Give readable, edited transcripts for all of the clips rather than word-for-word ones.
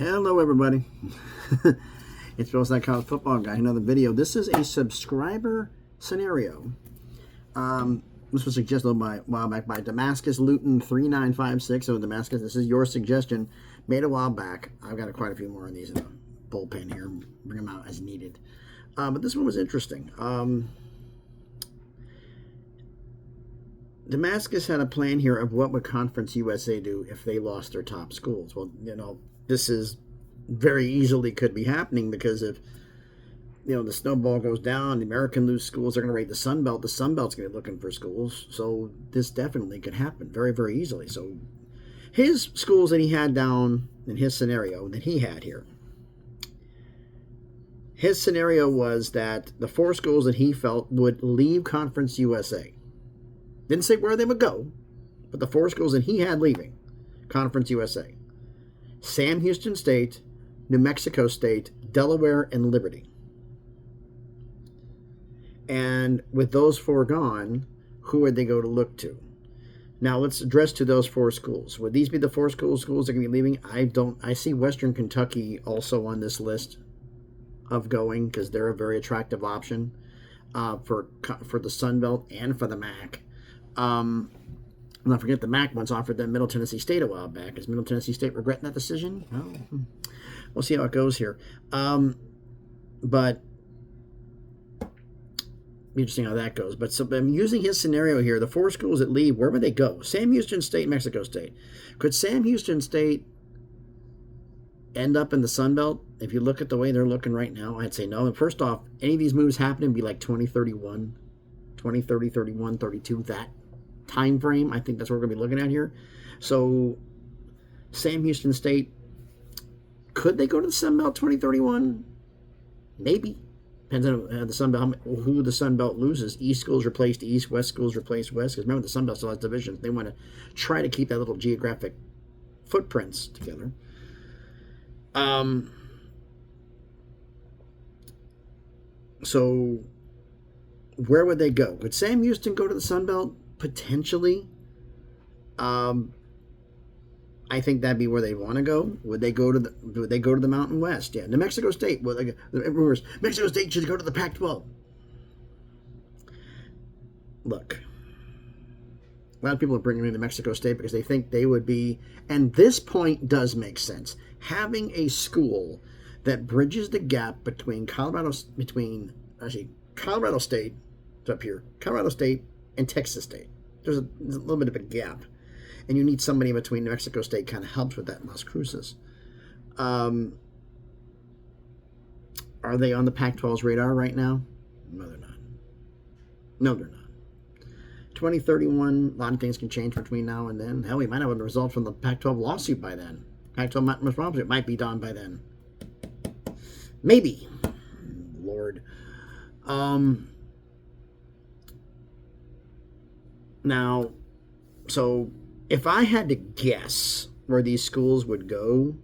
Hello, everybody. It's Bill's That College Football Guy. Another video. This is a subscriber scenario. This was suggested a while back by Damascus Luton 3956. So Damascus, this is your suggestion. Made a while back. I've got quite a few more of these in the bullpen here. Bring them out as needed. But this one was interesting. Damascus had a plan here of what would Conference USA do if they lost their top schools. Well, this is very easily could be happening because if, the snowball goes down, the American lose schools, they're going to rate the Sun Belt. The Sun Belt's going to be looking for schools. So this definitely could happen very, very easily. So his schools that he had down in his scenario that he had here, his scenario was that the 4 schools that he felt would leave Conference USA. Didn't say where they would go, but the 4 schools that he had leaving Conference USA. Sam Houston State, New Mexico State, Delaware, and Liberty. And with those 4 gone, who would they go to look to? Now let's address to those 4 schools. Would these be the 4 schools that are going to be leaving? I see Western Kentucky also on this list of going because they're a very attractive option for the Sun Belt and for the MAC. Don't forget the MAC once offered them Middle Tennessee State a while back. Is Middle Tennessee State regretting that decision? Oh, we'll see how it goes here. But interesting how that goes. But so I'm using his scenario here. The 4 schools that leave, where would they go? Sam Houston State, Mexico State. Could Sam Houston State end up in the Sun Belt? If you look at the way they're looking right now, I'd say no. And first off, any of these moves happening would be like 2031, 2030, 31, 32, that time frame. I think that's what we're going to be looking at here. So Sam Houston State, could they go to the Sun Belt 2031? Maybe. Depends on the Sun Belt, who the Sun Belt loses. East schools replaced East, West schools replaced West. Because remember, the Sun Belt still has divisions. They want to try to keep that little geographic footprints together. So where would they go? Would Sam Houston go to the Sun Belt? Potentially. I think that'd be where they want to go. Would they go to the Mountain West? Yeah, New Mexico State. Well, rumors Mexico State should go to the Pac-12. Look, a lot of people are bringing in New Mexico State because they think they would be, and this point does make sense. Having a school that bridges the gap between Colorado State, it's up here, Colorado State and Texas State. There's a little bit of a gap. And you need somebody in between. New Mexico State kind of helps with that in Las Cruces. Are they on the Pac-12's radar right now? No, they're not. No, they're not. 2031, a lot of things can change between now and then. Hell, we might have a result from the Pac-12 lawsuit by then. Pac-12 Mountain might be done by then. Maybe. Lord. Now, so if I had to guess where these schools would go,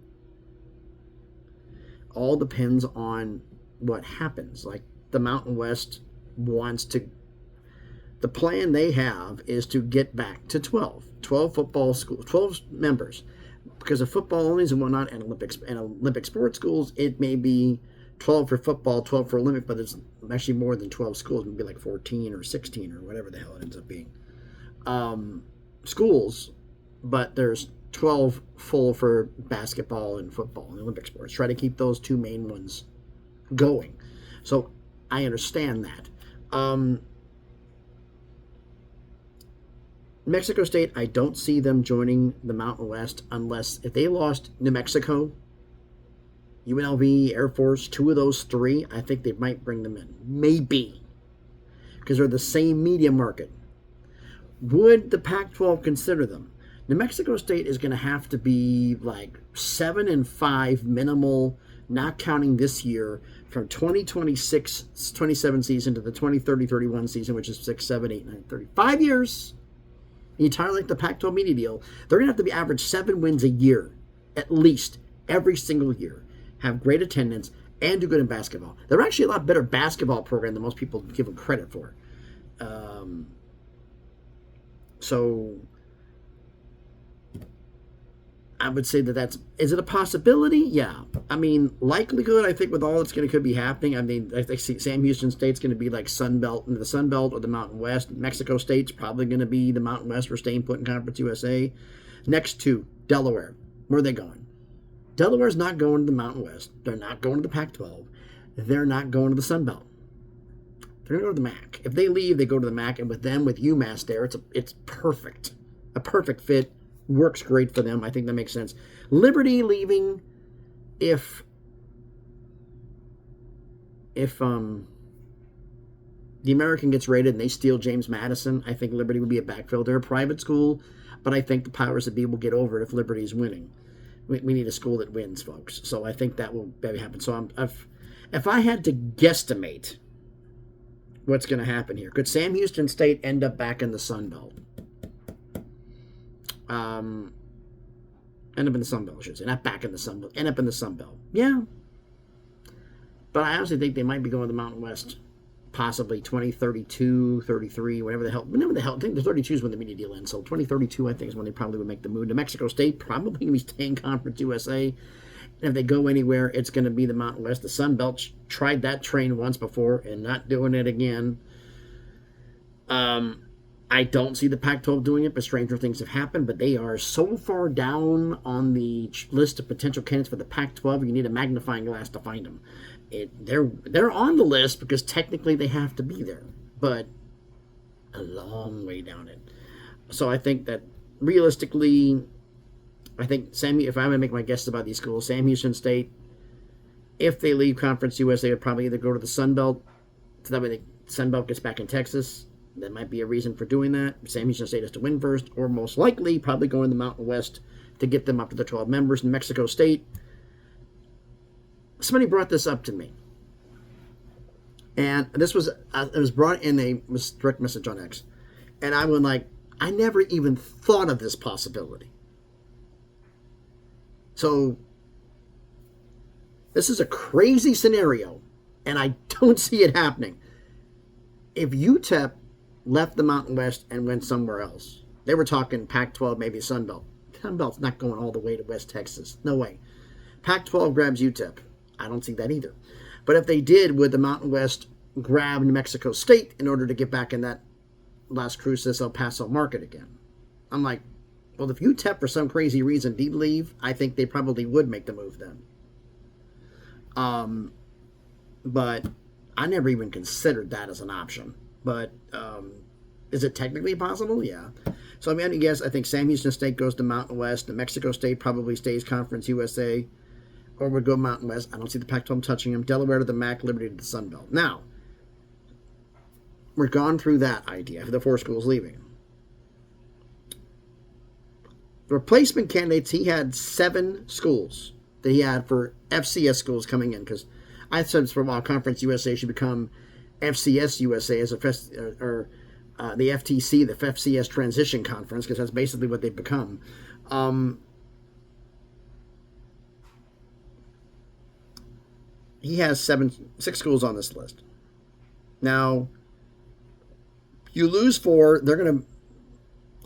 all depends on what happens. Like the Mountain West wants to, the plan they have is to get back to 12 football schools, 12 members. Because of football only and whatnot, and Olympic sports schools, it may be 12 for football, 12 for Olympic, but it's actually more than 12 schools. It would be like 14 or 16 or whatever the hell it ends up being. Schools, but there's 12 full for basketball and football and Olympic sports. Try to keep those 2 main ones going. So I understand that. Mexico State, I don't see them joining the Mountain West unless if they lost New Mexico, UNLV, Air Force, 2 of those 3, I think they might bring them in. Maybe. Because they're the same media market. Would the Pac-12 consider them? New Mexico State is going to have to be like 7-5 minimal, not counting this year, from 2026-27 season to the 2030-31 season, which is 6, 7, 8, 9, 30. 5 years. Entirely like the Pac-12 media deal. They're going to have to be average 7 wins a year, at least, every single year. Have great attendance and do good in basketball. They're actually a lot better basketball program than most people give them credit for. So I would say is it a possibility? Yeah. I mean, likelihood, I think with all that's could be happening, I mean, I think Sam Houston State's going to be like the Sun Belt or the Mountain West. Mexico State's probably going to be the Mountain West. We're staying put in Conference USA. Next to Delaware. Where are they going? Delaware's not going to the Mountain West. They're not going to the Pac-12. They're not going to the Sun Belt. They're going to go to the MAC. If they leave, they go to the MAC, and with UMass there, it's perfect. A perfect fit. Works great for them. I think that makes sense. Liberty leaving, if the American gets rated and they steal James Madison, I think Liberty would be a backfill. They're a private school, but I think the powers that be will get over it if Liberty's winning. We need a school that wins, folks. So I think that will maybe happen. So if I had to guesstimate what's going to happen here, could Sam Houston State end up back in the Sun Belt? End up in the Sun Belt, I should say. Not back in the Sun Belt. End up in the Sun Belt. Yeah. But I honestly think they might be going to the Mountain West. Possibly 2032, 33, whatever the hell. I think the 32 is when the media deal ends. So 2032, I think, is when they probably would make the move. New Mexico State probably going to be staying Conference USA. And if they go anywhere, it's going to be the Mountain West. The Sun Belt tried that train once before and not doing it again. I don't see the Pac-12 doing it, but stranger things have happened. But they are so far down on the list of potential candidates for the Pac-12, you need a magnifying glass to find them. They're on the list because technically they have to be there, but a long way down it. So I think that realistically, if I'm going to make my guesses about these schools, Sam Houston State, if they leave Conference USA, would probably either go to the Sun Belt, so that way the Sun Belt gets back in Texas. That might be a reason for doing that. Sam Houston State has to win first, or most likely probably go in the Mountain West to get them up to the 12 members. In Mexico State, somebody brought this up to me, and this was it was brought in a direct message on X, and I went like, I never even thought of this possibility. So this is a crazy scenario, and I don't see it happening. If UTEP left the Mountain West and went somewhere else, they were talking Pac-12, maybe Sun Belt. Sun Belt's not going all the way to West Texas. No way. Pac-12 grabs UTEP. I don't see that either. But if they did, would the Mountain West grab New Mexico State in order to get back in that Las Cruces, El Paso market again? I'm like, well, if UTEP for some crazy reason did leave, I think they probably would make the move then. But I never even considered that as an option. But is it technically possible? Yeah. So I'm going to guess, I think Sam Houston State goes to Mountain West. New Mexico State probably stays Conference USA. Or would go Mountain West. I don't see the Pac-12 touching them. Delaware to the MAC, Liberty to the Sun Belt. Now, we're gone through that idea for the 4 schools leaving. The replacement candidates, he had 7 schools that he had for FCS schools coming in, because I said for a while Conference USA should become FCS USA as the FTC, the FCS Transition Conference, because that's basically what they've become. He has 6 schools on this list. Now, you lose 4,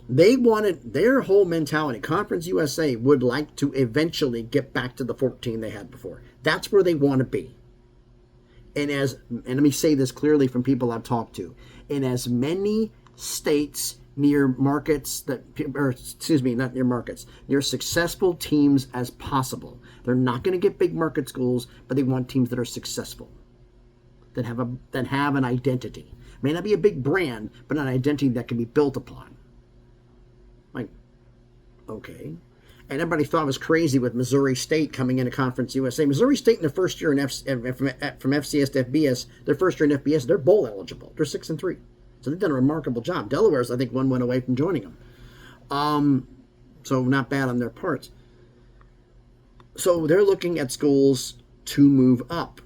they wanted, their whole mentality, Conference USA would like to eventually get back to the 14 they had before. That's where they want to be. And let me say this clearly from people I've talked to, in as many states near markets near successful teams as possible. They're not going to get big market schools, but they want teams that are successful, that have an identity. May not be a big brand, but an identity that can be built upon. Like, okay. And everybody thought it was crazy with Missouri State coming into Conference USA. Missouri State in their first year from FCS to FBS, their first year in FBS, they're bowl eligible. They're 6-3. So they've done a remarkable job. Delaware's, I think, one went away from joining them. So not bad on their parts. So they're looking at schools to move up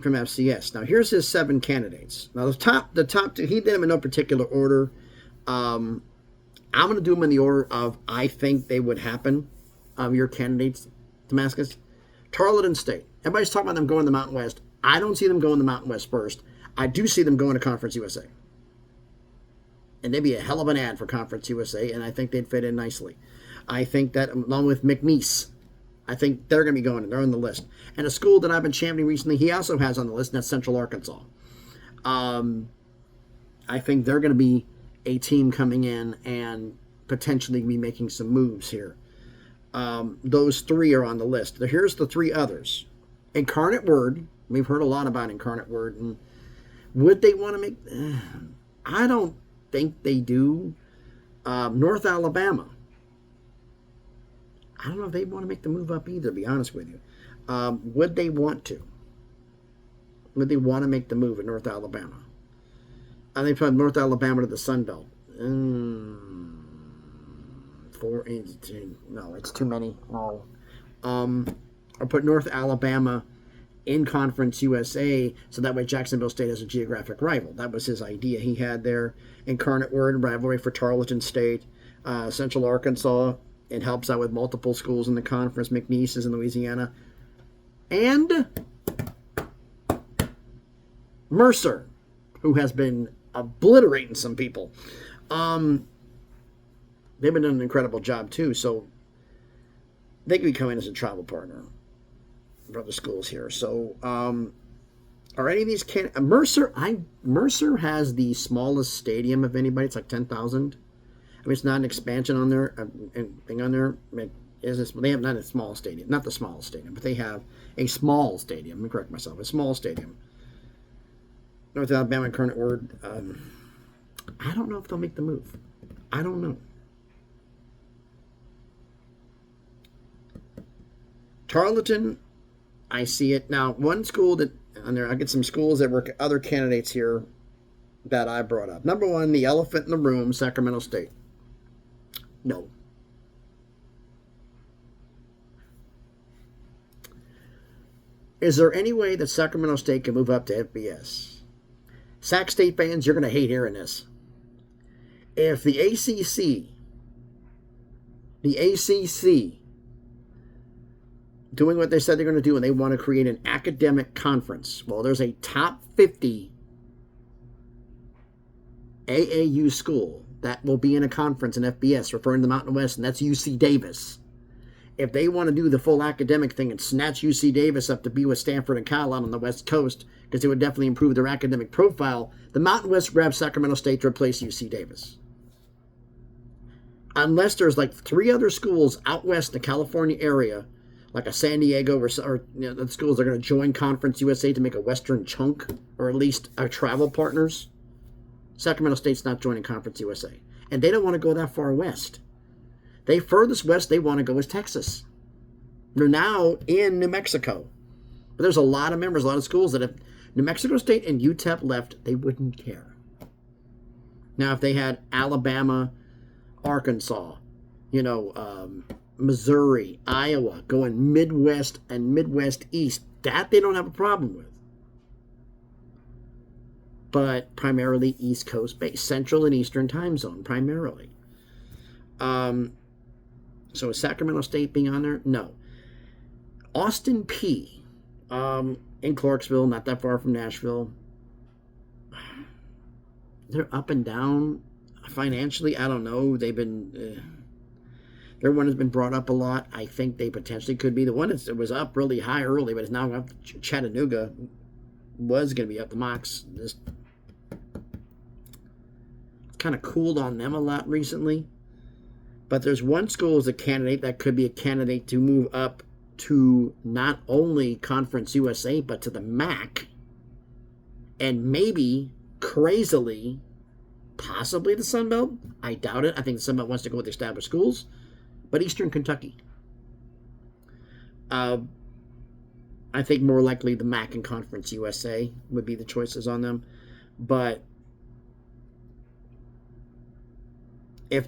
from FCS. Now here's his 7 candidates. Now the top 2, he did them in no particular order. I'm going to do them in the order of I think they would happen. Your candidates, Damascus. Tarleton State. Everybody's talking about them going to the Mountain West. I don't see them going to the Mountain West first. I do see them going to Conference USA. And they'd be a hell of an ad for Conference USA, and I think they'd fit in nicely. I think that along with McNeese, I think they're going to be going. They're on the list. And a school that I've been championing recently, he also has on the list, and that's Central Arkansas. I think they're going to be a team coming in and potentially be making some moves here. Those three are on the list. Here's the three others. Incarnate Word. We've heard a lot about Incarnate Word. And would they want to make... I don't think they do. North Alabama. I don't know if they want to make the move up either, to be honest with you. Would they want to? Would they want to make the move in North Alabama? I think from North Alabama to the Sun Belt. 482. No, it's too many. No. Or put North Alabama in Conference USA, so that way Jacksonville State has a geographic rival. That was his idea he had there. Incarnate Word, rivalry for Tarleton State. Central Arkansas, it helps out with multiple schools in the conference. McNeese is in Louisiana. And Mercer, who has been obliterating some people. They've been doing an incredible job too, so they could be coming as a travel partner for the schools here. So, are any of these Mercer? Mercer has the smallest stadium of anybody. It's like 10,000. I mean, it's not an expansion on their thing on there. They have not a small stadium, not the smallest stadium, but they have a small stadium. Let me correct myself. A small stadium. North Alabama Incarnate Word. I don't know if they'll make the move. I don't know. Tarleton, I see it. Now, one school that, on there, I get some schools that were other candidates here that I brought up. Number one, the elephant in the room, Sacramento State. No. Is there any way that Sacramento State can move up to FBS? Sac State fans, you're going to hate hearing this. If the ACC, doing what they said they're going to do, and they want to create an academic conference, well, there's a top 50 AAU school that will be in a conference in FBS, referring to the Mountain West, and that's UC Davis. If they want to do the full academic thing and snatch UC Davis up to be with Stanford and Cal out on the West Coast, because it would definitely improve their academic profile, the Mountain West grabs Sacramento State to replace UC Davis. Unless there's like three other schools out west in the California area, like a San Diego or the schools that are going to join Conference USA to make a Western chunk, or at least travel partners, Sacramento State's not joining Conference USA. And they don't want to go that far west. The furthest west they want to go is Texas. They're now in New Mexico. But there's a lot of members, a lot of schools that if New Mexico State and UTEP left, they wouldn't care. Now, if they had Alabama, Arkansas, Missouri, Iowa, going Midwest and Midwest East, that they don't have a problem with. But primarily East Coast based, Central and Eastern time zone, primarily. So is Sacramento State being on there? No. Austin P. In Clarksville, not that far from Nashville. They're up and down financially. I don't know. They've been... their one has been brought up a lot. I think they potentially could be. The one that was up really high early, but it's now up. Chattanooga was going to be up. The Mocs just kind of cooled on them a lot recently. But there's one school as a candidate that could be a candidate to move up to not only Conference USA, but to the MAC. And maybe, crazily, possibly the Sun Belt. I doubt it. I think the Sun Belt wants to go with the established schools. But Eastern Kentucky. I think more likely the MAC and Conference USA would be the choices on them. But I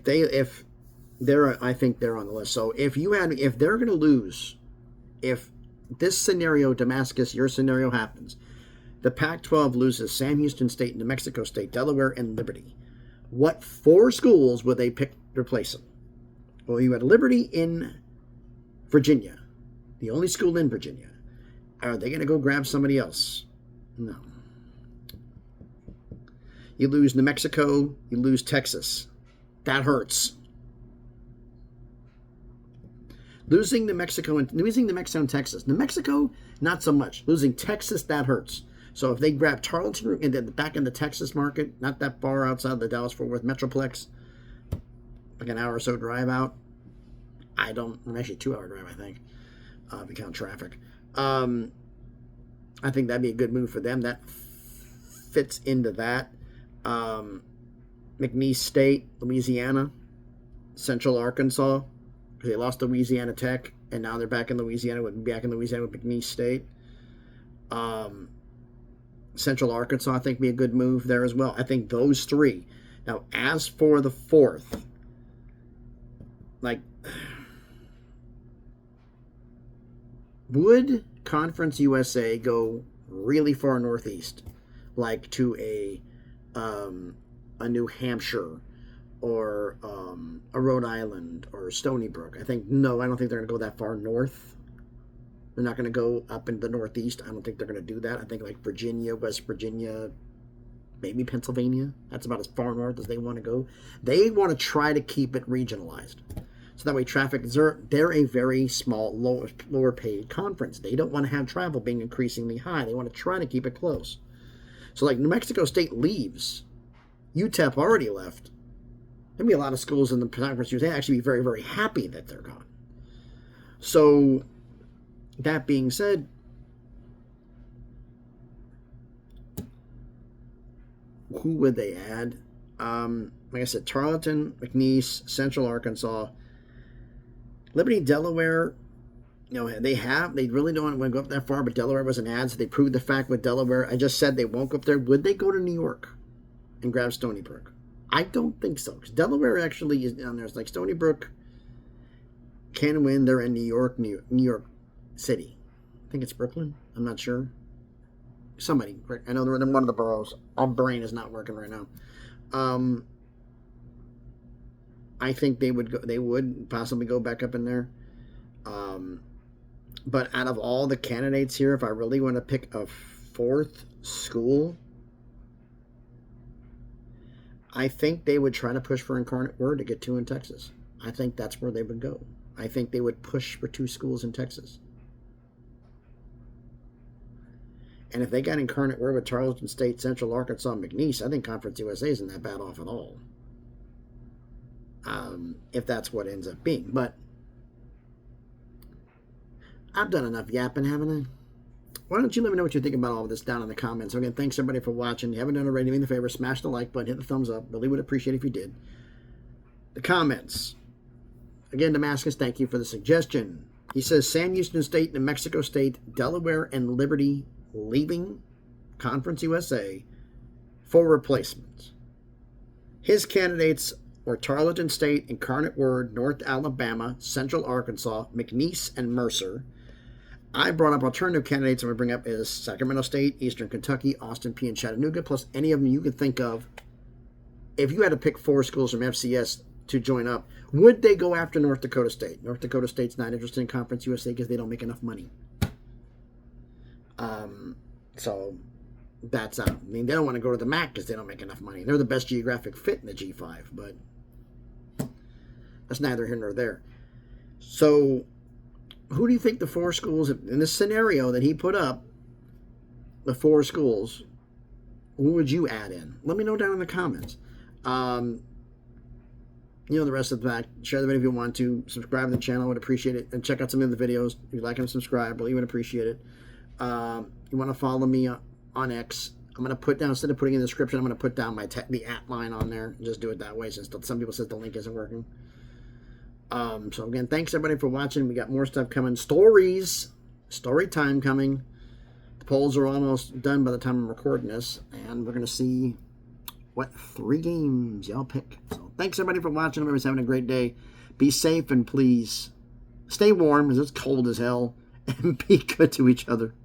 think they're on the list. So if they're going to lose, if this scenario, Damascus, your scenario happens, the Pac-12 loses Sam Houston State, New Mexico State, Delaware, and Liberty. What four schools would they pick to replace them? Well, you had Liberty in Virginia, the only school in Virginia. Are they going to go grab somebody else? No. You lose New Mexico, you lose Texas. That hurts. Losing New Mexico and Texas. New Mexico, not so much. Losing Texas, that hurts. So if they grab Tarleton and then back in the Texas market, not that far outside the Dallas-Fort Worth Metroplex, like an hour or so drive out. Actually 2-hour drive, I think, if you count traffic. I think that'd be a good move for them. That fits into that. McNeese State, Louisiana, Central Arkansas, because they lost to Louisiana Tech, and now they're back in Louisiana with McNeese State. Central Arkansas, I think, be a good move there as well. I think those three. Now, as for the fourth, would Conference USA go really far northeast, like to a New Hampshire or a Rhode Island or Stony Brook? I don't think they're going to go that far north. They're not going to go up in the northeast. I don't think they're going to do that. I think like Virginia, West Virginia, maybe Pennsylvania. That's about as far north as they want to go. They want to try to keep it regionalized. So that way they're a very small, lower paid conference. They don't want to have travel being increasingly high. They want to try to keep it close. So like New Mexico State leaves. UTEP already left. There'll be a lot of schools in the conference USA actually be very, very happy that they're gone. So that being said, who would they add? Like I said, Tarleton, McNeese, Central Arkansas, Liberty, Delaware. They really don't want to go up that far, but Delaware was an ad, so they proved the fact with Delaware. I just said they won't go up there. Would they go to New York and grab Stony Brook? I don't think so, because Delaware actually is down there. It's like Stony Brook can win. They're in New York City. I think it's Brooklyn. I'm not sure. Somebody. I know they're in one of the boroughs. My brain is not working right now. I think they would possibly go back up in there. But out of all the candidates here, if I really want to pick a fourth school, I think they would try to push for Incarnate Word to get 2 in Texas. I think that's where they would go. I think they would push for 2 schools in Texas. And if they got Incarnate Word with Tarleton State, Central Arkansas, and McNeese, I think Conference USA isn't that bad off at all. If that's what ends up being. But I've done enough yapping, haven't I? Why don't you let me know what you think about all of this down in the comments. So again, thanks everybody for watching. If you haven't done it already, do me the favor, smash the like button, hit the thumbs up. Really would appreciate it if you did. The comments. Again, Damascus, thank you for the suggestion. He says Sam Houston State, New Mexico State, Delaware, and Liberty leaving Conference USA for replacements. His candidates were Tarleton State, Incarnate Word, North Alabama, Central Arkansas, McNeese, and Mercer. I brought up alternative candidates I'm going to bring up is Sacramento State, Eastern Kentucky, Austin Peay, and Chattanooga, plus any of them you could think of. If you had to pick 4 schools from FCS to join up, would they go after North Dakota State? North Dakota State's not interested in Conference USA because they don't make enough money. So that's out. I mean, they don't want to go to the MAC because they don't make enough money. They're the best geographic fit in the G5, but that's neither here nor there. So who do you think the 4 schools, in this scenario that he put up, the 4 schools, who would you add in? Let me know down in the comments. The rest of the fact, share the video if you want to. Subscribe to the channel, I would appreciate it. And check out some of the videos. If you like and subscribe, really would appreciate it. You want to follow me on X. I'm going to put down, instead of putting in the description, I'm going to put down the @ line on there. And just do it that way, since some people said the link isn't working. So again, thanks everybody for watching. We got more stuff coming. Story time coming. The polls are almost done by the time I'm recording this. And we're going to see what 3 games y'all pick. So thanks everybody for watching. Everybody's having a great day. Be safe and please stay warm, because it's cold as hell. And be good to each other.